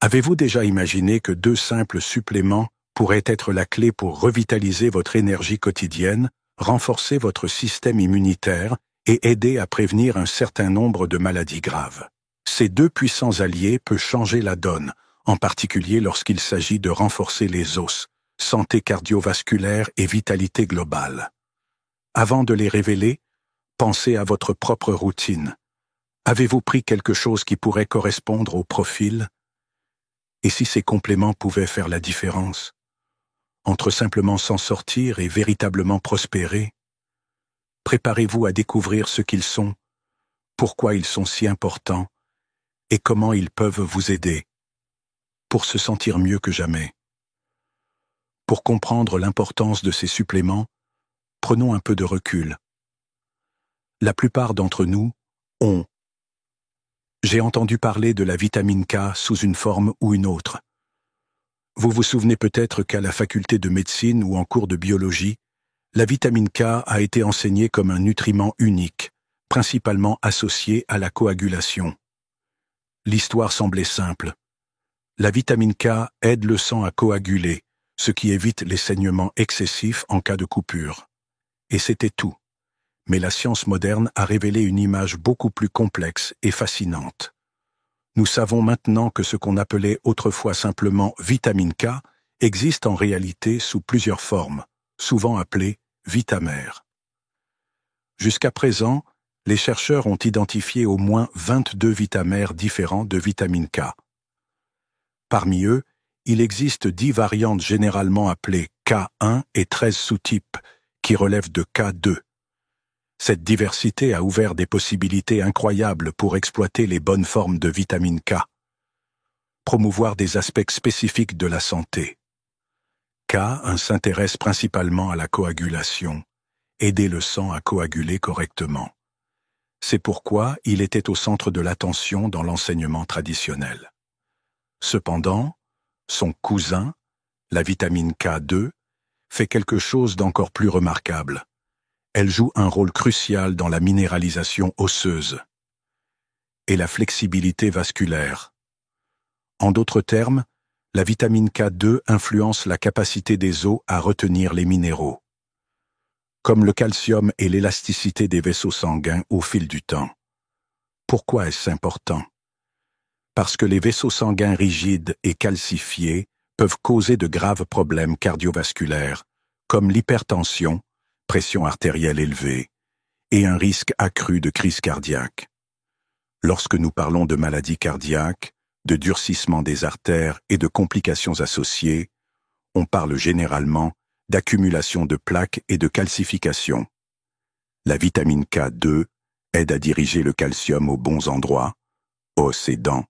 Avez-vous déjà imaginé que 2 simples suppléments pourraient être la clé pour revitaliser votre énergie quotidienne, renforcer votre système immunitaire et aider à prévenir un certain nombre de maladies graves? Ces 2 puissants alliés peuvent changer la donne, en particulier lorsqu'il s'agit de renforcer les os, santé cardiovasculaire et vitalité globale. Avant de les révéler, pensez à votre propre routine. Avez-vous pris quelque chose qui pourrait correspondre au profil? Et si ces compléments pouvaient faire la différence entre simplement s'en sortir et véritablement prospérer? Préparez-vous à découvrir ce qu'ils sont, pourquoi ils sont si importants et comment ils peuvent vous aider pour se sentir mieux que jamais. Pour comprendre l'importance de ces suppléments, prenons un peu de recul. La plupart d'entre nous ont. J'ai entendu parler de la vitamine K sous une forme ou une autre. Vous vous souvenez peut-être qu'à la faculté de médecine ou en cours de biologie, la vitamine K a été enseignée comme un nutriment unique, principalement associé à la coagulation. L'histoire semblait simple. La vitamine K aide le sang à coaguler, ce qui évite les saignements excessifs en cas de coupure. Et c'était tout. Mais la science moderne a révélé une image beaucoup plus complexe et fascinante. Nous savons maintenant que ce qu'on appelait autrefois simplement vitamine K existe en réalité sous plusieurs formes, souvent appelées vitamères. Jusqu'à présent, les chercheurs ont identifié au moins 22 vitamères différents de vitamine K. Parmi eux, il existe 10 variantes généralement appelées K1 et 13 sous-types qui relèvent de K2. Cette diversité a ouvert des possibilités incroyables pour exploiter les bonnes formes de vitamine K. Promouvoir des aspects spécifiques de la santé. K1 s'intéresse principalement à la coagulation, aider le sang à coaguler correctement. C'est pourquoi il était au centre de l'attention dans l'enseignement traditionnel. Cependant, son cousin, la vitamine K2, fait quelque chose d'encore plus remarquable. Elle joue un rôle crucial dans la minéralisation osseuse et la flexibilité vasculaire. En d'autres termes, la vitamine K2 influence la capacité des os à retenir les minéraux, comme le calcium et l'élasticité des vaisseaux sanguins au fil du temps. Pourquoi est-ce important? Parce que les vaisseaux sanguins rigides et calcifiés peuvent causer de graves problèmes cardiovasculaires, comme l'hypertension, pression artérielle élevée, et un risque accru de crise cardiaque. Lorsque nous parlons de maladies cardiaques, de durcissement des artères et de complications associées, on parle généralement d'accumulation de plaques et de calcification. La vitamine K2 aide à diriger le calcium aux bons endroits, os et dents,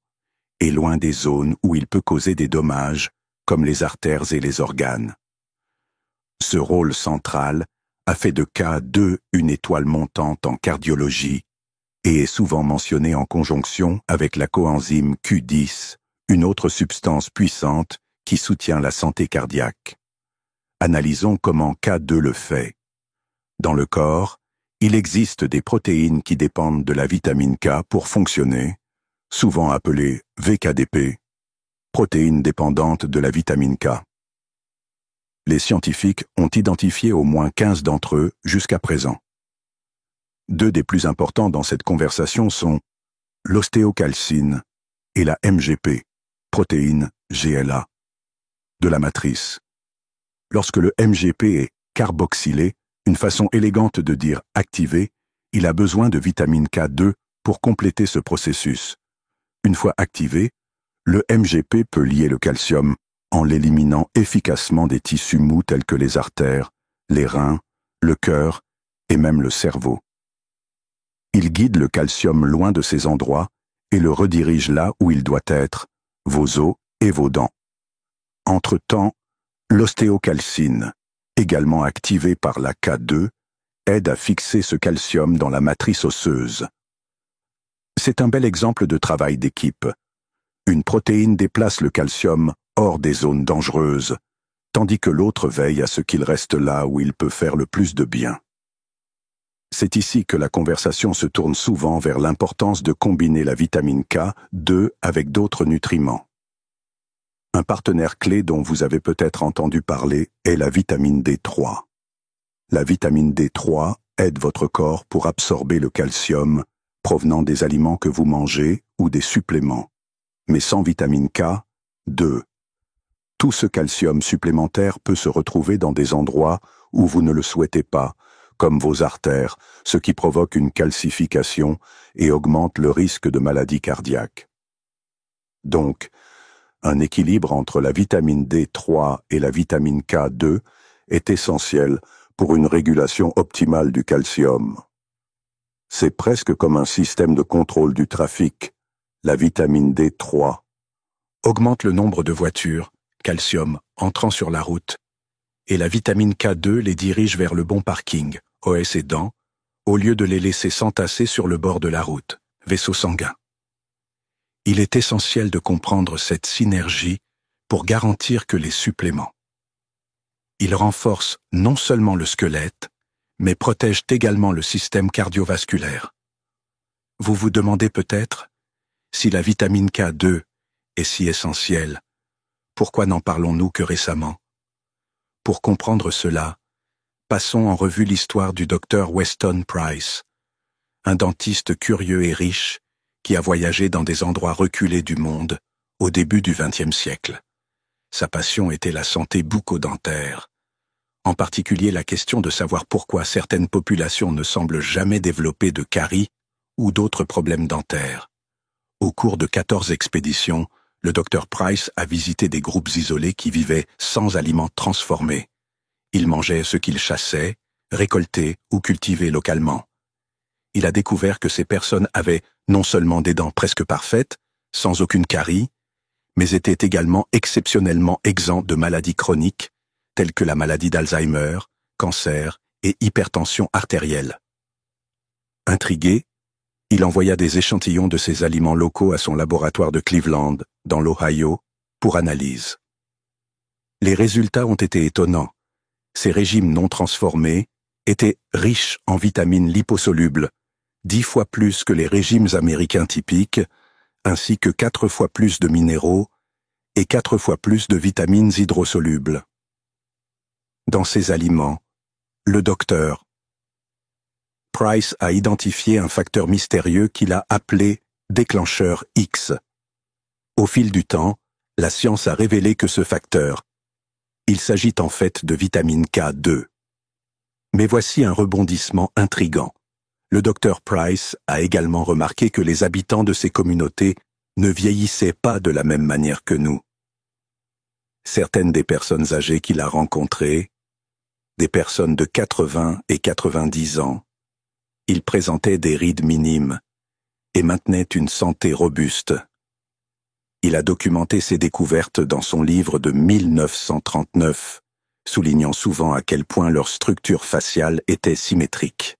et loin des zones où il peut causer des dommages, comme les artères et les organes. Ce rôle central a fait de K2 une étoile montante en cardiologie et est souvent mentionné en conjonction avec la coenzyme Q10, une autre substance puissante qui soutient la santé cardiaque. Analysons comment K2 le fait. Dans le corps, il existe des protéines qui dépendent de la vitamine K pour fonctionner, souvent appelées VKDP, protéines dépendantes de la vitamine K. Les scientifiques ont identifié au moins 15 d'entre eux jusqu'à présent. 2 des plus importants dans cette conversation sont l'ostéocalcine et la MGP, protéine GLA, de la matrice. Lorsque le MGP est carboxylé, une façon élégante de dire activé, il a besoin de vitamine K2 pour compléter ce processus. Une fois activé, le MGP peut lier le calcium en l'éliminant efficacement des tissus mous tels que les artères, les reins, le cœur et même le cerveau. Il guide le calcium loin de ces endroits et le redirige là où il doit être, vos os et vos dents. Entre-temps, l'ostéocalcine, également activée par la K2, aide à fixer ce calcium dans la matrice osseuse. C'est un bel exemple de travail d'équipe. Une protéine déplace le calcium hors des zones dangereuses, tandis que l'autre veille à ce qu'il reste là où il peut faire le plus de bien. C'est ici que la conversation se tourne souvent vers l'importance de combiner la vitamine K2 avec d'autres nutriments. Un partenaire clé dont vous avez peut-être entendu parler est la vitamine D3. La vitamine D3 aide votre corps pour absorber le calcium provenant des aliments que vous mangez ou des suppléments. Mais sans vitamine K, 2. Tout ce calcium supplémentaire peut se retrouver dans des endroits où vous ne le souhaitez pas, comme vos artères, ce qui provoque une calcification et augmente le risque de maladie cardiaque. Donc, un équilibre entre la vitamine D3 et la vitamine K2 est essentiel pour une régulation optimale du calcium. C'est presque comme un système de contrôle du trafic. La vitamine D3 augmente le nombre de voitures, calcium, entrant sur la route, et la vitamine K2 les dirige vers le bon parking, OS aidant, au lieu de les laisser s'entasser sur le bord de la route, vaisseau sanguin. Il est essentiel de comprendre cette synergie pour garantir que les suppléments. Ils renforcent non seulement le squelette, mais protègent également le système cardiovasculaire. Vous vous demandez peut-être, si la vitamine K2 est si essentielle, pourquoi n'en parlons-nous que récemment? Pour comprendre cela, passons en revue l'histoire du docteur Weston Price, un dentiste curieux et riche qui a voyagé dans des endroits reculés du monde au début du XXe siècle. Sa passion était la santé bucco-dentaire, en particulier la question de savoir pourquoi certaines populations ne semblent jamais développer de caries ou d'autres problèmes dentaires. Au cours de 14 expéditions, le Dr Price a visité des groupes isolés qui vivaient sans aliments transformés. Ils mangeaient ce qu'ils chassaient, récoltaient ou cultivaient localement. Il a découvert que ces personnes avaient non seulement des dents presque parfaites, sans aucune carie, mais étaient également exceptionnellement exempts de maladies chroniques, telles que la maladie d'Alzheimer, cancer et hypertension artérielle. Intrigué, il envoya des échantillons de ces aliments locaux à son laboratoire de Cleveland, dans l'Ohio, pour analyse. Les résultats ont été étonnants. Ces régimes non transformés étaient riches en vitamines liposolubles, 10 fois plus que les régimes américains typiques, ainsi que 4 fois plus de minéraux et 4 fois plus de vitamines hydrosolubles. Dans ces aliments, le docteur Price a identifié un facteur mystérieux qu'il a appelé déclencheur X. Au fil du temps, la science a révélé que ce facteur, il s'agit en fait de vitamine K2. Mais voici un rebondissement intrigant. Le docteur Price a également remarqué que les habitants de ces communautés ne vieillissaient pas de la même manière que nous. Certaines des personnes âgées qu'il a rencontrées, des personnes de 80 et 90 ans, ils présentaient des rides minimes et maintenaient une santé robuste. Il a documenté ces découvertes dans son livre de 1939, soulignant souvent à quel point leur structure faciale était symétrique.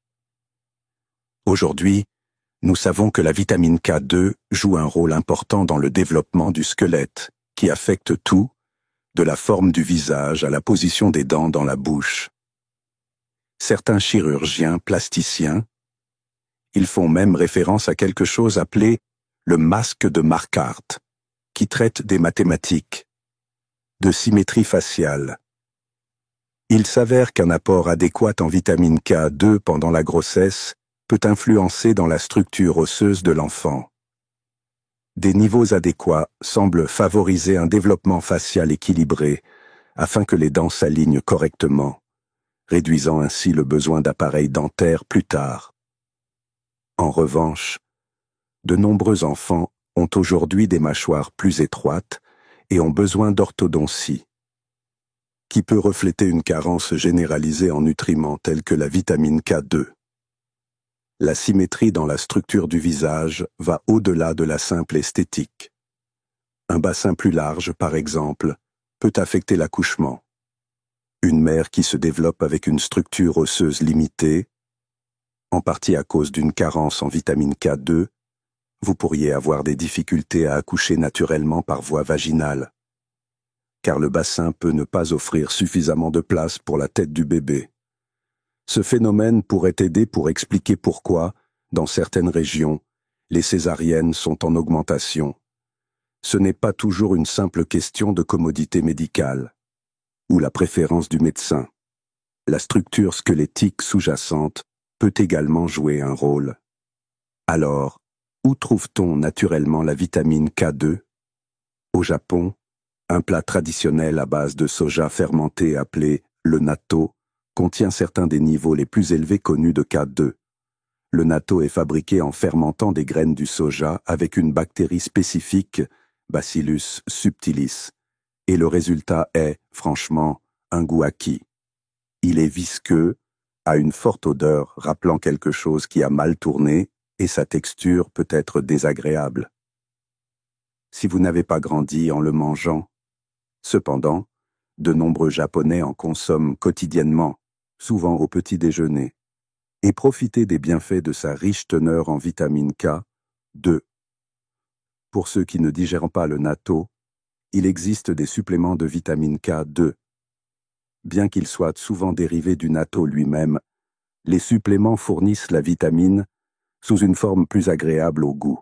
Aujourd'hui, nous savons que la vitamine K2 joue un rôle important dans le développement du squelette, qui affecte tout, de la forme du visage à la position des dents dans la bouche. Certains chirurgiens plasticiens, ils font même référence à quelque chose appelé le masque de Marquardt, qui traite des mathématiques, de symétrie faciale. Il s'avère qu'un apport adéquat en vitamine K2 pendant la grossesse peut influencer dans la structure osseuse de l'enfant. Des niveaux adéquats semblent favoriser un développement facial équilibré afin que les dents s'alignent correctement, réduisant ainsi le besoin d'appareils dentaires plus tard. En revanche, de nombreux enfants ont aujourd'hui des mâchoires plus étroites et ont besoin d'orthodontie, qui peut refléter une carence généralisée en nutriments tels que la vitamine K2. La symétrie dans la structure du visage va au-delà de la simple esthétique. Un bassin plus large, par exemple, peut affecter l'accouchement. Une mère qui se développe avec une structure osseuse limitée, en partie à cause d'une carence en vitamine K2, vous pourriez avoir des difficultés à accoucher naturellement par voie vaginale, car le bassin peut ne pas offrir suffisamment de place pour la tête du bébé. Ce phénomène pourrait aider pour expliquer pourquoi, dans certaines régions, les césariennes sont en augmentation, ce n'est pas toujours une simple question de commodité médicale, ou la préférence du médecin. La structure squelettique sous-jacente peut également jouer un rôle. Alors, où trouve-t-on naturellement la vitamine K2? Au Japon, un plat traditionnel à base de soja fermenté appelé le natto contient certains des niveaux les plus élevés connus de K2. Le natto est fabriqué en fermentant des graines du soja avec une bactérie spécifique, Bacillus subtilis, et le résultat est, franchement, un goût acquis. Il est visqueux, a une forte odeur rappelant quelque chose qui a mal tourné, et sa texture peut être désagréable. Si vous n'avez pas grandi en le mangeant, cependant, de nombreux Japonais en consomment quotidiennement, souvent au petit déjeuner, et profitez des bienfaits de sa riche teneur en vitamine K2. Pour ceux qui ne digèrent pas le natto, il existe des suppléments de vitamine K2. Bien qu'ils soient souvent dérivés du natto lui-même, les suppléments fournissent la vitamine sous une forme plus agréable au goût.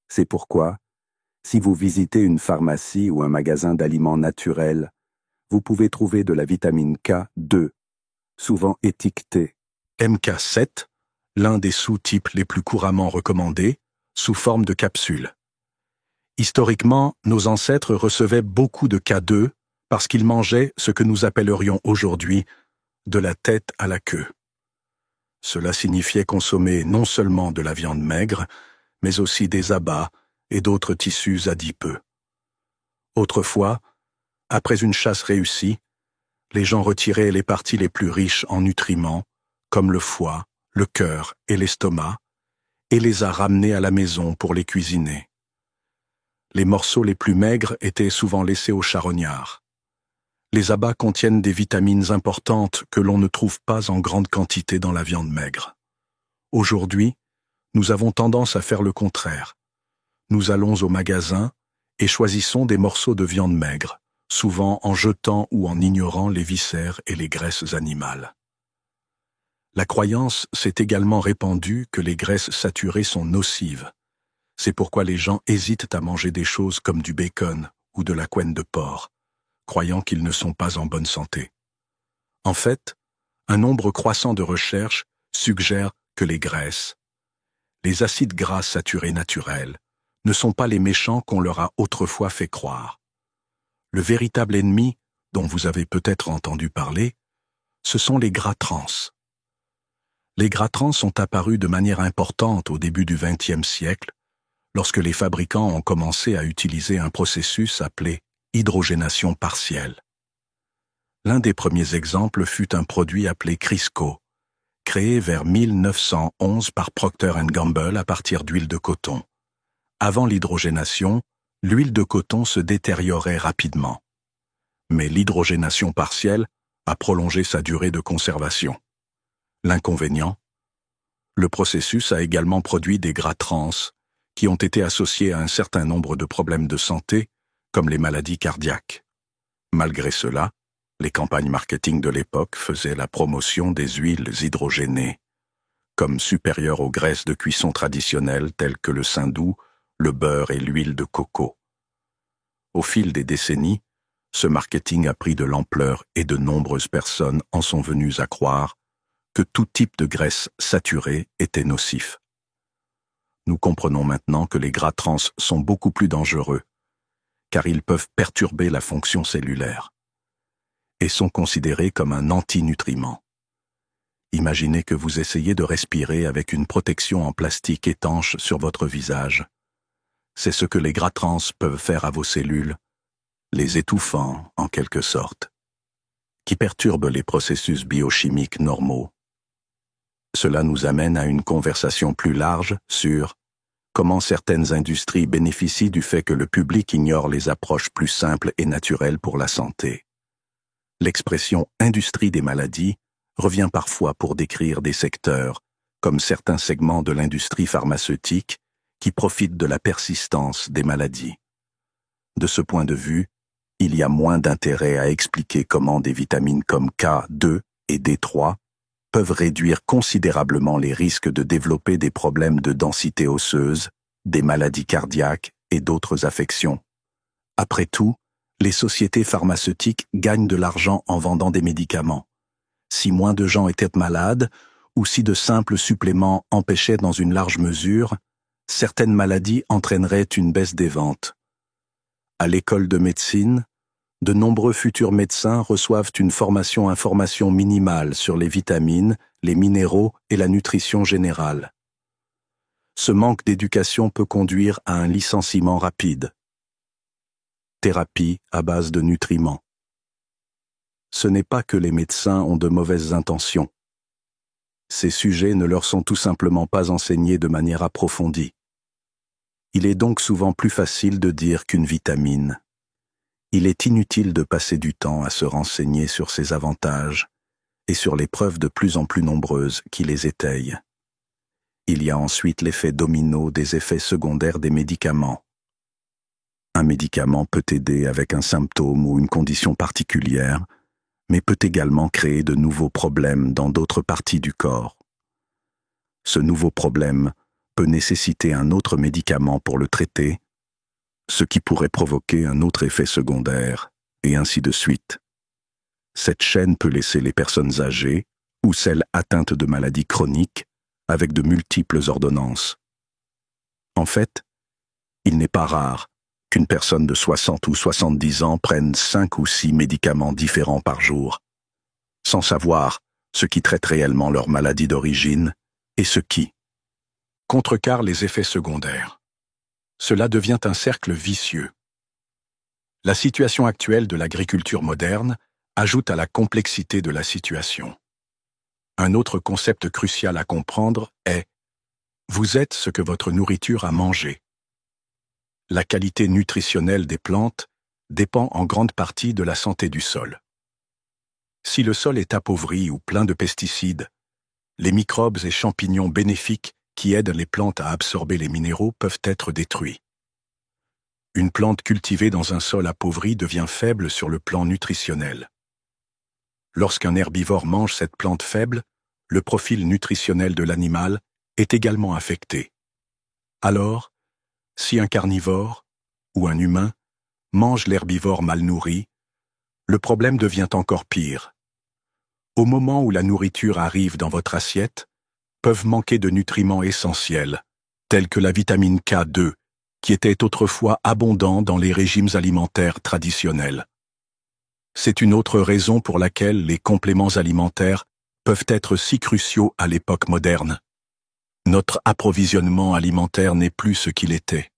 C'est pourquoi, si vous visitez une pharmacie ou un magasin d'aliments naturels, vous pouvez trouver de la vitamine K2, souvent étiquetée MK7, l'un des sous-types les plus couramment recommandés, sous forme de capsules. Historiquement, nos ancêtres recevaient beaucoup de K2 parce qu'ils mangeaient ce que nous appellerions aujourd'hui de la tête à la queue. Cela signifiait consommer non seulement de la viande maigre, mais aussi des abats et d'autres tissus adipeux. Autrefois, après une chasse réussie, les gens retiraient les parties les plus riches en nutriments, comme le foie, le cœur et l'estomac, et les a ramenés à la maison pour les cuisiner. Les morceaux les plus maigres étaient souvent laissés aux charognards. Les abats contiennent des vitamines importantes que l'on ne trouve pas en grande quantité dans la viande maigre. Aujourd'hui, nous avons tendance à faire le contraire. Nous allons au magasin et choisissons des morceaux de viande maigre, souvent en jetant ou en ignorant les viscères et les graisses animales. La croyance s'est également répandue que les graisses saturées sont nocives. C'est pourquoi les gens hésitent à manger des choses comme du bacon ou de la couenne de porc, croyant qu'ils ne sont pas en bonne santé. En fait, un nombre croissant de recherches suggère que les graisses, les acides gras saturés naturels, ne sont pas les méchants qu'on leur a autrefois fait croire. Le véritable ennemi, dont vous avez peut-être entendu parler, ce sont les gras trans. Les gras trans sont apparus de manière importante au début du XXe siècle, lorsque les fabricants ont commencé à utiliser un processus appelé hydrogénation partielle. L'un des premiers exemples fut un produit appelé Crisco, créé vers 1911 par Procter & Gamble à partir d'huile de coton. Avant l'hydrogénation, l'huile de coton se détériorait rapidement. Mais l'hydrogénation partielle a prolongé sa durée de conservation. L'inconvénient? Le processus a également produit des gras trans qui ont été associés à un certain nombre de problèmes de santé, comme les maladies cardiaques. Malgré cela, les campagnes marketing de l'époque faisaient la promotion des huiles hydrogénées, comme supérieures aux graisses de cuisson traditionnelles telles que le saindoux, le beurre et l'huile de coco. Au fil des décennies, ce marketing a pris de l'ampleur et de nombreuses personnes en sont venues à croire que tout type de graisse saturée était nocif. Nous comprenons maintenant que les gras trans sont beaucoup plus dangereux, car ils peuvent perturber la fonction cellulaire, et sont considérés comme un antinutriment. Imaginez que vous essayez de respirer avec une protection en plastique étanche sur votre visage. C'est ce que les gras trans peuvent faire à vos cellules, les étouffant en quelque sorte, qui perturbent les processus biochimiques normaux. Cela nous amène à une conversation plus large sur comment certaines industries bénéficient du fait que le public ignore les approches plus simples et naturelles pour la santé. L'expression « industrie des maladies » revient parfois pour décrire des secteurs, comme certains segments de l'industrie pharmaceutique, qui profitent de la persistance des maladies. De ce point de vue, il y a moins d'intérêt à expliquer comment des vitamines comme K2 et D3 peuvent réduire considérablement les risques de développer des problèmes de densité osseuse, des maladies cardiaques et d'autres affections. Après tout, les sociétés pharmaceutiques gagnent de l'argent en vendant des médicaments. Si moins de gens étaient malades, ou si de simples suppléments empêchaient dans une large mesure, certaines maladies entraîneraient une baisse des ventes. À l'école de médecine, de nombreux futurs médecins reçoivent une formation minimale sur les vitamines, les minéraux et la nutrition générale. Ce manque d'éducation peut conduire à un licenciement rapide. Thérapie à base de nutriments. Ce n'est pas que les médecins ont de mauvaises intentions. Ces sujets ne leur sont tout simplement pas enseignés de manière approfondie. Il est donc souvent plus facile de dire qu'une vitamine. Il est inutile de passer du temps à se renseigner sur ses avantages et sur les preuves de plus en plus nombreuses qui les étayent. Il y a ensuite l'effet domino des effets secondaires des médicaments. Un médicament peut aider avec un symptôme ou une condition particulière, mais peut également créer de nouveaux problèmes dans d'autres parties du corps. Ce nouveau problème peut nécessiter un autre médicament pour le traiter, ce qui pourrait provoquer un autre effet secondaire, et ainsi de suite. Cette chaîne peut laisser les personnes âgées ou celles atteintes de maladies chroniques avec de multiples ordonnances. En fait, il n'est pas rare qu'une personne de 60 ou 70 ans prenne 5 ou 6 médicaments différents par jour, sans savoir ce qui traite réellement leur maladie d'origine et ce qui contrecarre les effets secondaires. Cela devient un cercle vicieux. La situation actuelle de l'agriculture moderne ajoute à la complexité de la situation. Un autre concept crucial à comprendre est « vous êtes ce que votre nourriture a mangé ». La qualité nutritionnelle des plantes dépend en grande partie de la santé du sol. Si le sol est appauvri ou plein de pesticides, les microbes et champignons bénéfiques qui aident les plantes à absorber les minéraux peuvent être détruits. Une plante cultivée dans un sol appauvri devient faible sur le plan nutritionnel. Lorsqu'un herbivore mange cette plante faible, le profil nutritionnel de l'animal est également affecté. Alors, si un carnivore, ou un humain, mange l'herbivore mal nourri, le problème devient encore pire. Au moment où la nourriture arrive dans votre assiette, peuvent manquer de nutriments essentiels, tels que la vitamine K2, qui était autrefois abondant dans les régimes alimentaires traditionnels. C'est une autre raison pour laquelle les compléments alimentaires peuvent être si cruciaux à l'époque moderne. Notre approvisionnement alimentaire n'est plus ce qu'il était.